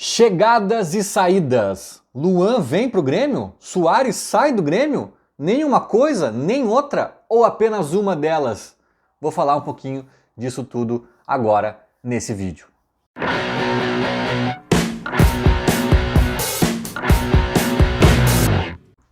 Chegadas e saídas. Luan vem pro Grêmio? Suárez sai do Grêmio? Nenhuma coisa, nem outra ou apenas uma delas? Vou falar um pouquinho disso tudo agora nesse vídeo.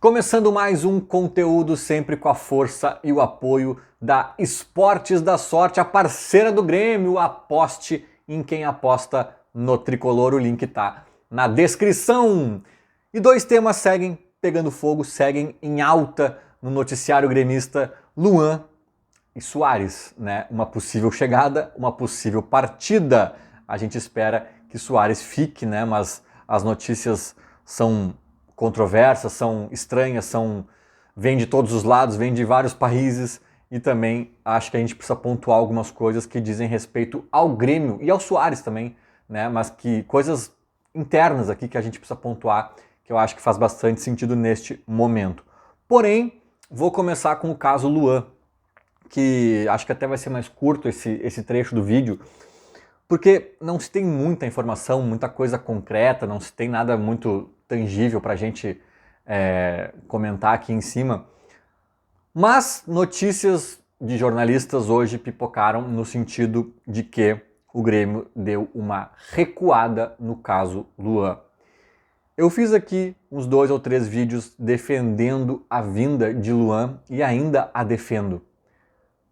Começando mais um conteúdo sempre com a força e o apoio da Esportes da Sorte, a parceira do Grêmio. Aposte em quem aposta no tricolor, o link tá na descrição. E dois temas seguem pegando fogo, seguem em alta no noticiário gremista: Luan e Suárez, né? Uma possível chegada, uma possível partida. A gente espera que Suárez fique, né? Mas as notícias são controversas, são estranhas, vêm de todos os lados, vêm de vários países, e também acho que a gente precisa pontuar algumas coisas que dizem respeito ao Grêmio e ao Suárez também, né? Mas que coisas internas aqui que a gente precisa pontuar, que eu acho que faz bastante sentido neste momento. Porém, vou começar com o caso Luan, que acho que até vai ser mais curto esse trecho do vídeo, porque não se tem muita informação, muita coisa concreta, não se tem nada muito tangível para a gente comentar aqui em cima. Mas notícias de jornalistas hoje pipocaram no sentido de que o Grêmio deu uma recuada no caso Luan. Eu fiz aqui uns 2 ou 3 vídeos defendendo a vinda de Luan e ainda a defendo.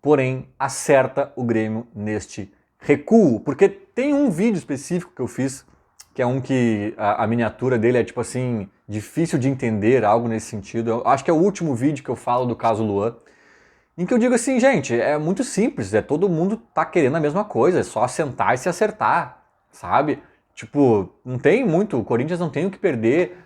Porém, acerta o Grêmio neste recuo, porque tem um vídeo específico que eu fiz, que é um que a miniatura dele é tipo assim, difícil de entender, algo nesse sentido. Eu acho que é o último vídeo que eu falo do caso Luan, em que eu digo assim, gente, é muito simples, todo mundo tá querendo a mesma coisa, é só sentar e se acertar, sabe? Tipo, não tem muito, o Corinthians não tem o que perder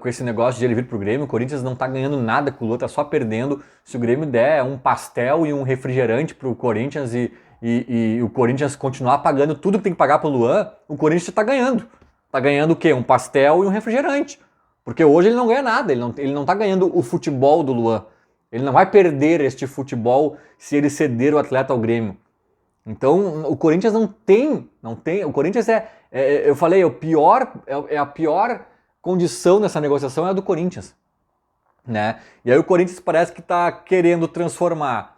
com esse negócio de ele vir pro Grêmio. O Corinthians não tá ganhando nada com o Luan, tá só perdendo. Se o Grêmio der um pastel e um refrigerante pro Corinthians e o Corinthians continuar pagando tudo que tem que pagar pro Luan, o Corinthians tá ganhando. Tá ganhando o quê? Um pastel e um refrigerante. Porque hoje ele não ganha nada, ele não tá ganhando o futebol do Luan. Ele não vai perder este futebol se ele ceder o atleta ao Grêmio. Então o Corinthians não tem, o Corinthians eu falei, a pior condição nessa negociação é a do Corinthians, né? E aí o Corinthians parece que está querendo transformar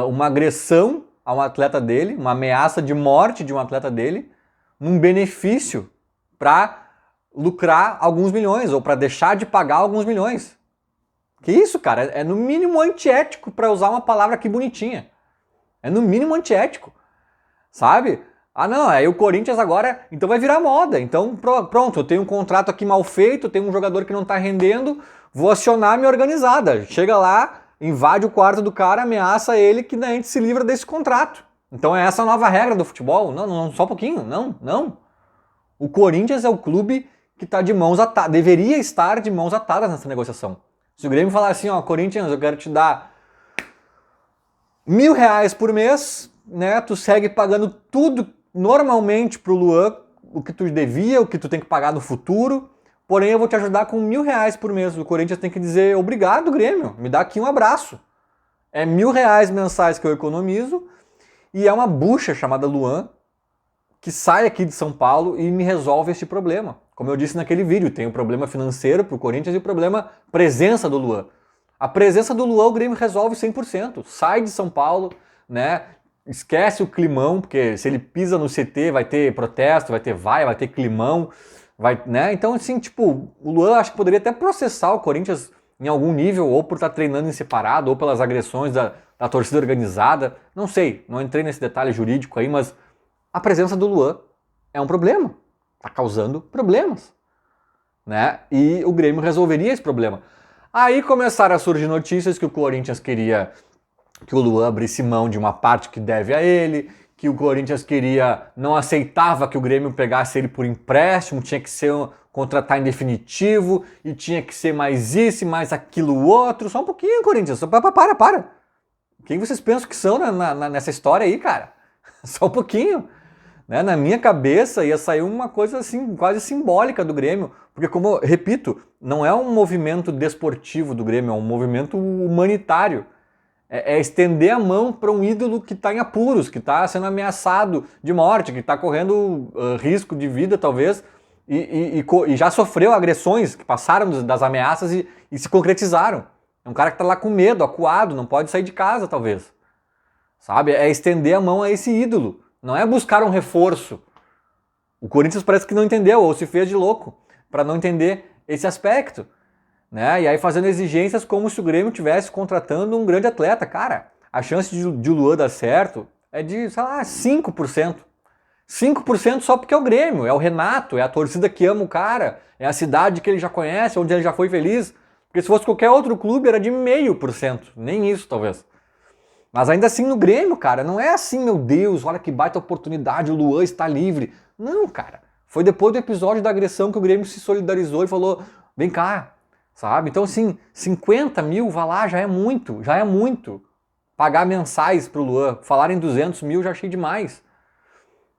uma agressão a um atleta dele, uma ameaça de morte de um atleta dele, num benefício para lucrar alguns milhões ou para deixar de pagar alguns milhões. Que isso, cara? É no mínimo antiético, para usar uma palavra aqui bonitinha. É no mínimo antiético, sabe? Ah não, aí o Corinthians agora, então vai virar moda. Então pronto, eu tenho um contrato aqui mal feito, eu tenho um jogador que não tá rendendo, vou acionar a minha organizada. Chega lá, invade o quarto do cara, ameaça ele que daí a gente se livra desse contrato. Então é essa a nova regra do futebol? Não, só um pouquinho, não. O Corinthians é o clube que tá de mãos atadas, deveria estar de mãos atadas nessa negociação. Se o Grêmio falar assim, ó, Corinthians, eu quero te dar R$1.000 por mês, né? Tu segue pagando tudo normalmente pro Luan, o que tu devia, o que tu tem que pagar no futuro, porém eu vou te ajudar com R$1.000 por mês. O Corinthians tem que dizer, obrigado, Grêmio, me dá aqui um abraço. É R$1.000 mensais que eu economizo, e é uma bucha chamada Luan, que sai aqui de São Paulo e me resolve este problema. Como eu disse naquele vídeo, tem o problema financeiro pro Corinthians e o problema presença do Luan. A presença do Luan o Grêmio resolve 100%. Sai de São Paulo, né? Esquece o climão, porque se ele pisa no CT vai ter protesto, vai ter climão, né? Então assim, tipo, o Luan acho que poderia até processar o Corinthians em algum nível, ou por estar treinando em separado, ou pelas agressões da torcida organizada. Não sei, não entrei nesse detalhe jurídico aí, mas a presença do Luan é um problema. Tá causando problemas, né? E o Grêmio resolveria esse problema. Aí começaram a surgir notícias que o Corinthians queria que o Luan abrisse mão de uma parte que deve a ele, que o Corinthians não aceitava que o Grêmio pegasse ele por empréstimo, tinha que ser contratar em definitivo, e tinha que ser mais isso e mais aquilo outro. Só um pouquinho, Corinthians, para. Quem vocês pensam que são nessa história aí, cara? Só um pouquinho. Né? Na minha cabeça ia sair uma coisa assim, quase simbólica do Grêmio, porque como eu repito, não é um movimento desportivo do Grêmio, é um movimento humanitário. É estender a mão para um ídolo que está em apuros, que está sendo ameaçado de morte, que está correndo risco de vida talvez, e já sofreu agressões que passaram das ameaças e se concretizaram. É um cara que tá lá com medo, acuado, não pode sair de casa, talvez. Sabe? É estender a mão a esse ídolo. Não é buscar um reforço. O Corinthians parece que não entendeu, ou se fez de louco, para não entender esse aspecto. Né? E aí fazendo exigências como se o Grêmio estivesse contratando um grande atleta. Cara, a chance de o Luan dar certo é de, sei lá, 5%. 5% só porque é o Grêmio, é o Renato, é a torcida que ama o cara, é a cidade que ele já conhece, onde ele já foi feliz. Porque se fosse qualquer outro clube era de 0,5%, nem isso talvez. Mas ainda assim no Grêmio, cara, não é assim, meu Deus, olha que baita oportunidade, o Luan está livre. Não, cara, foi depois do episódio da agressão que o Grêmio se solidarizou e falou, vem cá, sabe? Então assim, 50 mil, vá lá, já é muito, já é muito. Pagar mensais pro Luan, falar em 200 mil já achei demais.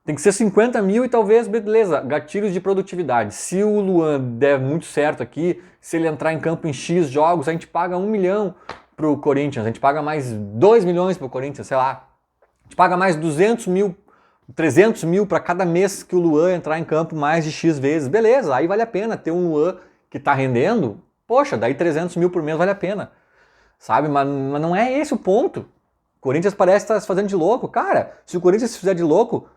Tem que ser 50 mil e talvez, beleza, gatilhos de produtividade. Se o Luan der muito certo aqui, se ele entrar em campo em X jogos, a gente paga 1 milhão pro Corinthians, a gente paga mais 2 milhões pro Corinthians, sei lá. A gente paga mais 200 mil, 300 mil para cada mês que o Luan entrar em campo mais de X vezes. Beleza, aí vale a pena ter um Luan que tá rendendo. Poxa, daí 300 mil por mês vale a pena. Sabe, mas não é esse o ponto. O Corinthians parece estar se fazendo de louco. Cara, se o Corinthians se fizer de louco,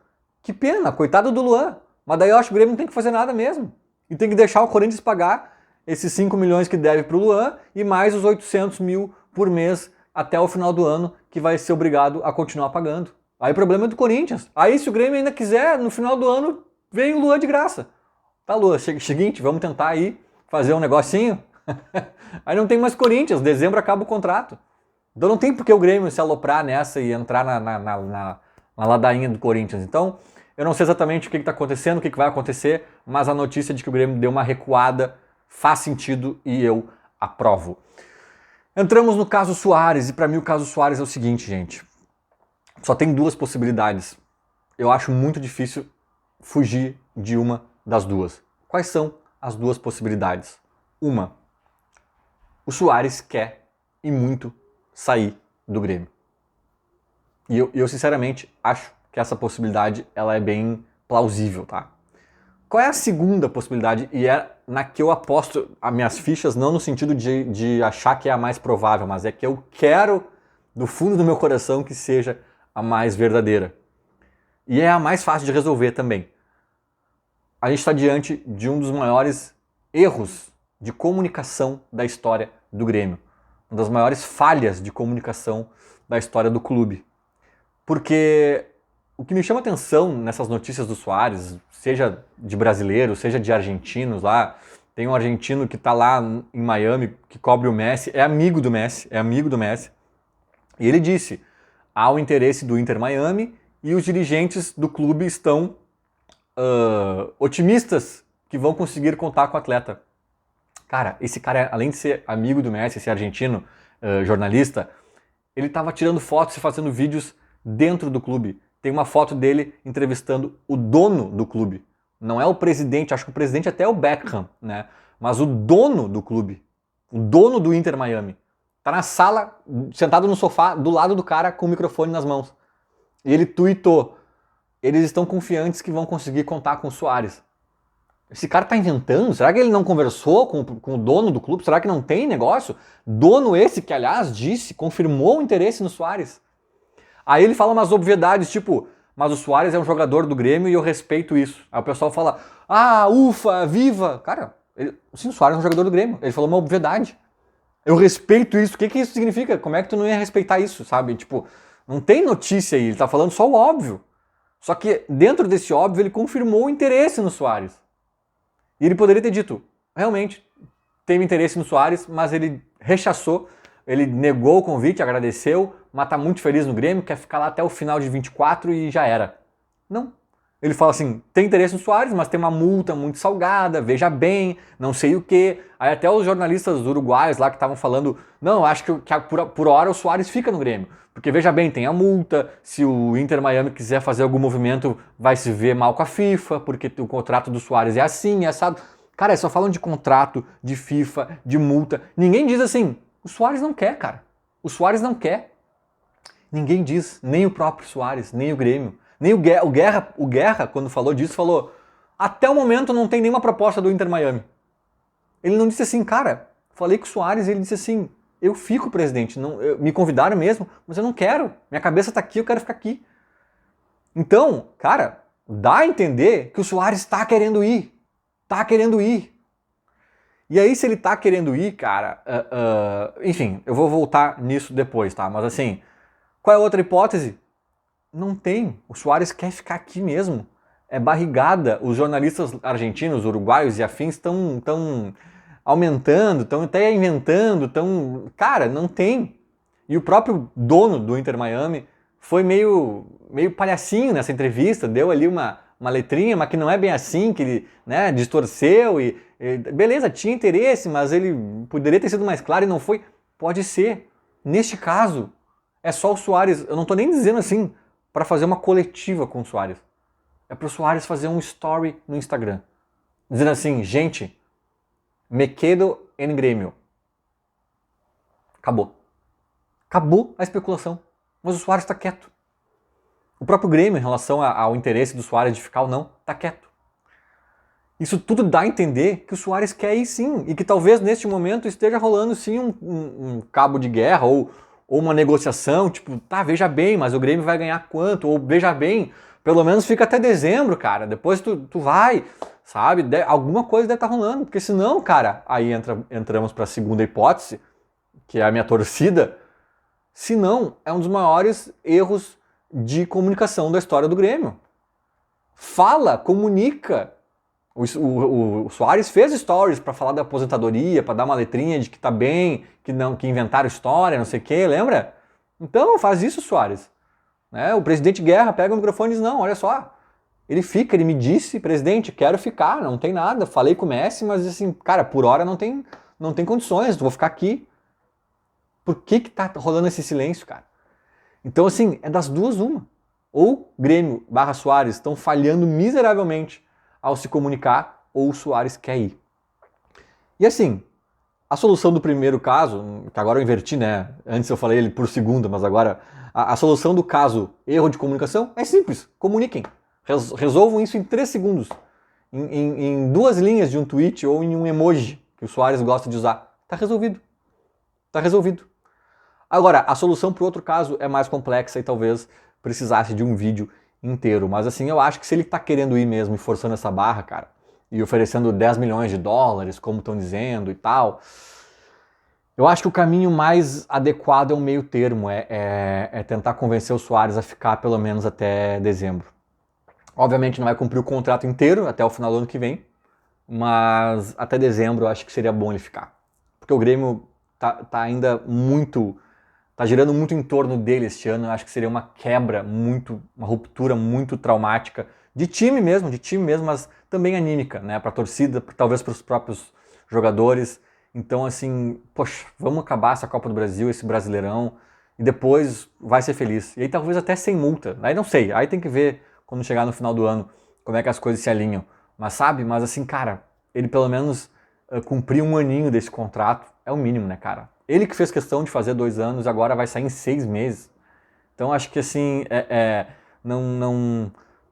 que pena, coitado do Luan. Mas daí eu acho que o Grêmio não tem que fazer nada mesmo. E tem que deixar o Corinthians pagar esses 5 milhões que deve pro Luan e mais os 800 mil por mês até o final do ano, que vai ser obrigado a continuar pagando. Aí o problema é do Corinthians. Aí se o Grêmio ainda quiser, no final do ano, vem o Luan de graça. Tá, Luan, seguinte, vamos tentar aí fazer um negocinho. Aí não tem mais Corinthians, dezembro acaba o contrato. Então não tem por que o Grêmio se aloprar nessa e entrar na ladainha do Corinthians. Então, eu não sei exatamente o que está acontecendo, o que vai acontecer, mas a notícia de que o Grêmio deu uma recuada faz sentido e eu aprovo. Entramos no caso Soares, e para mim o caso Soares é o seguinte, gente. Só tem duas possibilidades. Eu acho muito difícil fugir de uma das duas. Quais são as duas possibilidades? Uma, o Soares quer e muito sair do Grêmio. E eu sinceramente acho que essa possibilidade ela é bem plausível, tá? Qual é a segunda possibilidade? E é na que eu aposto as minhas fichas, não no sentido de achar que é a mais provável, mas é que eu quero, do fundo do meu coração, que seja a mais verdadeira. E é a mais fácil de resolver também. A gente está diante de um dos maiores erros de comunicação da história do Grêmio. Uma das maiores falhas de comunicação da história do clube. Porque o que me chama atenção nessas notícias do Soares, seja de brasileiros, seja de argentinos lá, tem um argentino que está lá em Miami, que cobre o Messi, é amigo do Messi, e ele disse, há o interesse do Inter Miami e os dirigentes do clube estão otimistas que vão conseguir contar com o atleta. Cara, esse cara, além de ser amigo do Messi, esse argentino jornalista, ele estava tirando fotos e fazendo vídeos dentro do clube. Tem uma foto dele entrevistando o dono do clube. Não é o presidente, acho que o presidente até é o Beckham, né? Mas o dono do clube, o dono do Inter Miami, tá na sala, sentado no sofá, do lado do cara, com o microfone nas mãos. E ele tweetou, eles estão confiantes que vão conseguir contar com o Soares. Esse cara tá inventando? Será que ele não conversou com o dono do clube? Será que não tem negócio? Dono esse que, aliás, confirmou o interesse no Soares. Aí ele fala umas obviedades, tipo, mas o Soares é um jogador do Grêmio e eu respeito isso. Aí o pessoal fala, ufa, viva. Cara, sim, o Soares é um jogador do Grêmio. Ele falou uma obviedade. Eu respeito isso. O que isso significa? Como é que tu não ia respeitar isso, sabe? Tipo, não tem notícia aí, ele tá falando só o óbvio. Só que dentro desse óbvio ele confirmou o interesse no Soares. E ele poderia ter dito, realmente, teve interesse no Soares, mas ele rechaçou, ele negou o convite, agradeceu, mas tá muito feliz no Grêmio, quer ficar lá até o final de 24 e já era. Não. Ele fala assim, tem interesse no Soares, mas tem uma multa muito salgada, veja bem, não sei o quê. Aí até os jornalistas uruguaios lá que estavam falando, não, acho que por hora o Soares fica no Grêmio. Porque veja bem, tem a multa, se o Inter Miami quiser fazer algum movimento, vai se ver mal com a FIFA, porque o contrato do Soares é assim, é assado. Cara, eles só falam de contrato, de FIFA, de multa. Ninguém diz assim, o Soares não quer, cara. O Soares não quer. Ninguém diz, nem o próprio Soares, nem o Grêmio. Nem o Guerra, quando falou disso, falou, Até o momento não tem nenhuma proposta do Inter Miami. Ele não disse assim, cara, falei com o Soares e ele disse assim, eu fico, presidente, me convidaram mesmo, mas eu não quero, minha cabeça tá aqui, eu quero ficar aqui. Então, cara, dá a entender que o Soares tá querendo ir. E aí, se ele tá querendo ir, cara, enfim, eu vou voltar nisso depois, tá? Mas assim, qual é a outra hipótese? Não tem. O Soares quer ficar aqui mesmo. É barrigada. Os jornalistas argentinos, uruguaios e afins estão aumentando, estão até inventando, cara, não tem. E o próprio dono do Inter Miami foi meio palhacinho nessa entrevista, deu ali uma letrinha, mas que não é bem assim, que ele, né, distorceu e beleza, tinha interesse, mas ele poderia ter sido mais claro e não foi. Pode ser. Neste caso, é só o Soares, eu não tô nem dizendo assim para fazer uma coletiva com o Soares. É pro Soares fazer um story no Instagram, dizendo assim, gente, me quedo em Grêmio. Acabou. Acabou a especulação. Mas o Soares está quieto. O próprio Grêmio, em relação ao interesse do Soares de ficar ou não, está quieto. Isso tudo dá a entender que o Soares quer ir sim, e que talvez neste momento esteja rolando sim um cabo de guerra ou uma negociação, tipo, tá, veja bem, mas o Grêmio vai ganhar quanto? Ou veja bem, pelo menos fica até dezembro, cara, depois tu vai, sabe? Alguma coisa deve estar rolando, porque senão, cara, aí entramos para a segunda hipótese, que é a minha torcida, senão é um dos maiores erros de comunicação da história do Grêmio. Fala, comunica. O Soares fez stories para falar da aposentadoria, para dar uma letrinha de que tá bem, que inventaram história, não sei o que, lembra? Então faz isso, Soares. Né? O presidente Guerra pega o microfone e diz, não, olha só, ele fica, ele me disse, presidente, quero ficar, não tem nada, falei com o Messi, mas assim, cara, por hora não tem condições, vou ficar aqui. Por que tá rolando esse silêncio, cara? Então assim, é das duas uma. Ou Grêmio / Soares estão falhando miseravelmente ao se comunicar, ou o Soares quer ir. E assim, a solução do primeiro caso, que agora eu inverti, né? Antes eu falei ele por segundo, mas agora a solução do caso erro de comunicação é simples, comuniquem. Resolvam isso em 3 segundos. Em 2 linhas de um tweet ou em um emoji que o Soares gosta de usar. Tá resolvido. Tá resolvido. Agora, a solução para o outro caso é mais complexa e talvez precisasse de um vídeo inteiro. Mas assim, eu acho que se ele tá querendo ir mesmo e forçando essa barra, cara, e oferecendo 10 milhões de dólares, como estão dizendo e tal, eu acho que o caminho mais adequado é um meio termo, é tentar convencer o Soares a ficar pelo menos até dezembro. Obviamente não vai cumprir o contrato inteiro até o final do ano que vem, mas até dezembro eu acho que seria bom ele ficar. Porque o Grêmio tá ainda muito... tá girando muito em torno dele este ano, eu acho que seria uma quebra uma ruptura muito traumática de time mesmo, mas também anímica, né, para a torcida, talvez para os próprios jogadores. Então assim, poxa, vamos acabar essa Copa do Brasil, esse Brasileirão, e depois vai ser feliz. E aí talvez até sem multa, aí não sei, aí tem que ver quando chegar no final do ano como é que as coisas se alinham. Mas sabe, mas assim, cara, ele pelo menos cumprir 1 aninho desse contrato é o mínimo, né, cara? Ele que fez questão de fazer 2 anos, agora vai sair em 6 meses. Então acho que assim,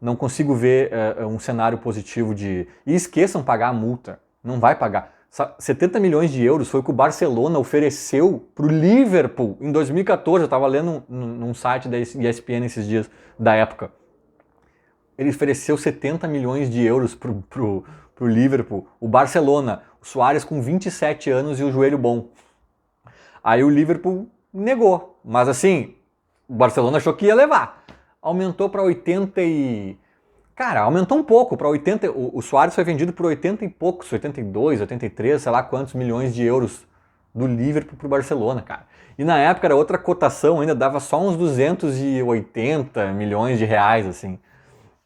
não consigo ver um cenário positivo de... E esqueçam pagar a multa, não vai pagar. 70 milhões de euros foi o que o Barcelona ofereceu para o Liverpool em 2014, eu estava lendo num site da ESPN esses dias, da época. Ele ofereceu 70 milhões de euros pro Liverpool, o Barcelona, o Soares com 27 anos e o joelho bom. Aí o Liverpool negou, mas assim, o Barcelona achou que ia levar. Aumentou para 80 e... Cara, aumentou um pouco para 80... O Soares foi vendido por 80 e poucos, 82, 83, sei lá quantos milhões de euros do Liverpool pro Barcelona, cara. E na época era outra cotação, ainda dava só uns 280 milhões de reais, assim.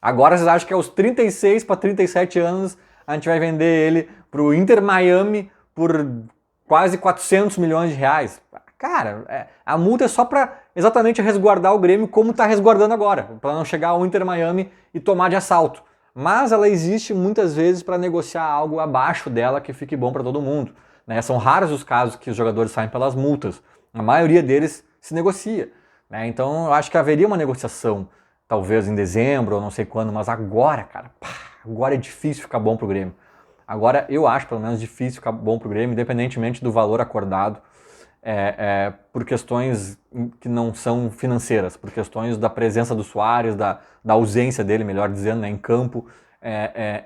Agora vocês acham que aos 36 para 37 anos a gente vai vender ele pro Inter Miami por quase 400 milhões de reais. Cara, a multa é só para exatamente resguardar o Grêmio como está resguardando agora, para não chegar ao Inter Miami e tomar de assalto. Mas ela existe muitas vezes para negociar algo abaixo dela que fique bom para todo mundo. Né? São raros os casos que os jogadores saem pelas multas. A maioria deles se negocia. Né? Então eu acho que haveria uma negociação, talvez em dezembro ou não sei quando, mas agora, cara, pá, agora é difícil ficar bom pro Grêmio. Agora eu acho, pelo menos, difícil ficar bom pro Grêmio, independentemente do valor acordado, por questões que não são financeiras, por questões da presença do Soares, da ausência dele, melhor dizendo, né, em campo,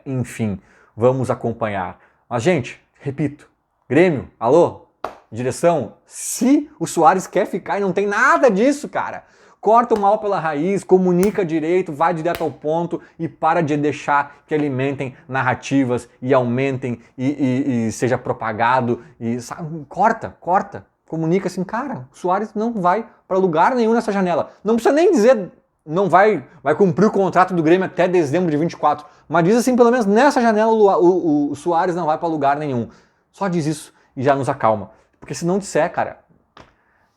enfim, vamos acompanhar. Mas, gente, repito, Grêmio, alô, direção, se o Soares quer ficar e não tem nada disso, cara, corta o mal pela raiz, comunica direito, vai direto ao ponto e para de deixar que alimentem narrativas e aumentem e seja propagado. E sabe, corta. Comunica assim, cara, o Soares não vai para lugar nenhum nessa janela. Não precisa nem dizer não vai cumprir o contrato do Grêmio até dezembro de 24, mas diz assim, pelo menos nessa janela o Soares não vai para lugar nenhum. Só diz isso e já nos acalma. Porque se não disser, cara,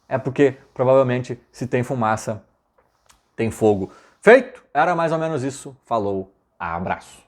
é porque provavelmente se tem fumaça, tem fogo. Feito? Era mais ou menos isso. Falou, abraço.